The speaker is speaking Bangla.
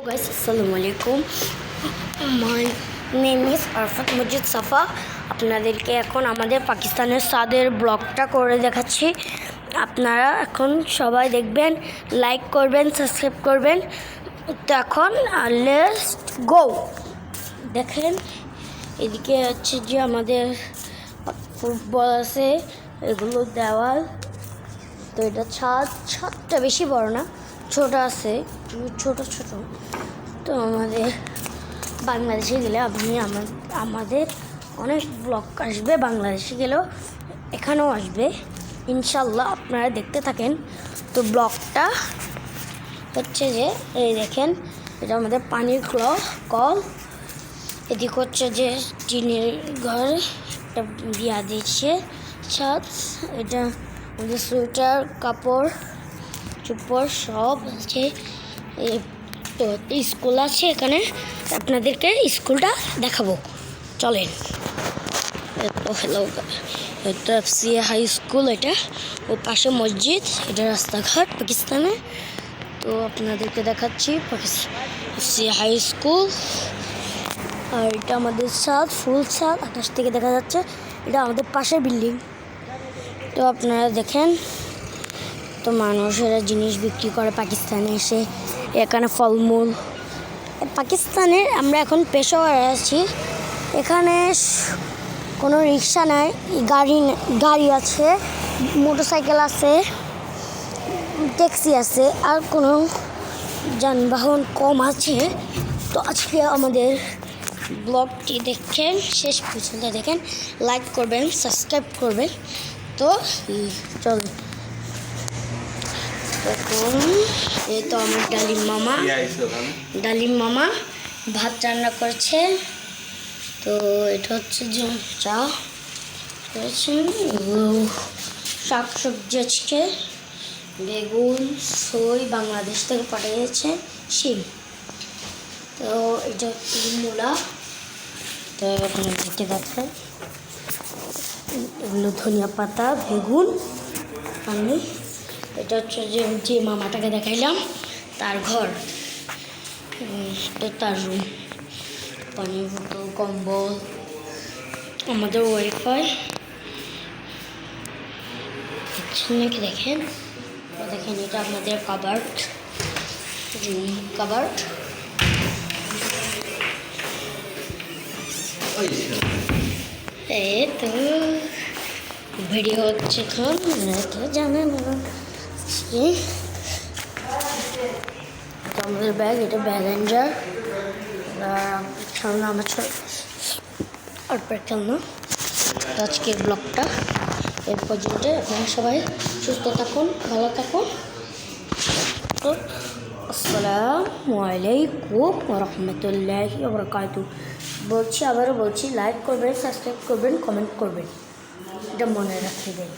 Guys, Assalamualaikum. My name is Arfat Majid Safa. আপনাদেরকে এখন আমাদের পাকিস্তানের সাদের ব্লগটা করে দেখাচ্ছি। আপনারা এখন সবাই দেখবেন, লাইক করবেন, সাবস্ক্রাইব করবেন। তো এখন লেটস গো। দেখেন এদিকে হচ্ছে যে আমাদের ফুটবল আছে, এগুলো দেওয়াল। তো এটা ছাদটা বেশি বড় না, ছোট আছে, ছোট ছোট। তো আমাদের বাংলাদেশে গেলে আমাদের অনেক ব্লগ আসবে, বাংলাদেশে গেলেও এখানেও আসবে ইনশাল্লাহ। আপনারা দেখতে থাকেন। তো ব্লগটা হচ্ছে যে এই দেখেন, এটা আমাদের পানির কল। এদিক হচ্ছে যে টিনের ঘর, এটা বিয়া দিচ্ছে ছাদ। এটা আমাদের সোয়েটার, কাপড় চোপড় সব আছে। তো স্কুল আছে এখানে, আপনাদেরকে স্কুলটা দেখাবো, চলেন। হ্যালো, এটা এফসিএ হাই স্কুল, এটা ও পাশে মসজিদ, এটা রাস্তাঘাট পাকিস্তানে। তো আপনাদেরকে দেখাচ্ছি এফসিএ হাই স্কুল। আর এটা আমাদের ছাদ, ফুল ছাদ, আকাশ থেকে দেখা যাচ্ছে। এটা আমাদের পাশের বিল্ডিং। তো আপনারা দেখেন, তো মানুষেরা জিনিস বিক্রি করে পাকিস্তানে এসে, এখানে ফলমূল। পাকিস্তানে আমরা এখন পেশোয়ারে আছি, এখানে কোনো রিক্সা নাই, গাড়ি আছে, মোটরসাইকেল আছে, ট্যাক্সি আছে, আর কোনো যানবাহন কম আছে। তো আজকে আমাদের ব্লগটি দেখেন, শেষ পর্যন্ত দেখেন, লাইক করবেন, সাবস্ক্রাইব করবেন। তো চলুন। এই তো আমার ডালিম মামা ভাত রান্না করছে। তো এটা হচ্ছে যে চা করেছেন, শাক সবজি আজকে, বেগুন, সই বাংলাদেশ থেকে পাঠিয়েছে, শিম। তো এটা হচ্ছে মূলা। তো এখানে দেখতে পাচ্ছেন এগুলো ধনিয়া পাতা, বেগুন, পানি। এটা হচ্ছে যে মামাটাকে দেখাইলাম, তার ঘর, তার রুম, পানির বোতল, কম্বল, আমাদের ওয়াইফাই নাকি দেখেন। দেখেন এটা আমাদের কাবার্ড, রুম কাবার্ড। এই তো ভিডিও হচ্ছে এখন, তো জানেন আমাদের ব্যাগ, এটা ব্যালেন্ডার, খেলনা আমার আর খেলনা। তো আজকের ব্লগটা এর পর্যন্ত। আপনারা সবাই সুস্থ থাকুন, ভালো থাকুন। তো আসসালামু আলাইকুম ওয়া রাহমাতুল্লাহি ওয়া বারাকাতুহু। আবারও বলছি, লাইক করবেন, সাবস্ক্রাইব করবেন, কমেন্ট করবেন, এটা মনে রাখবেন।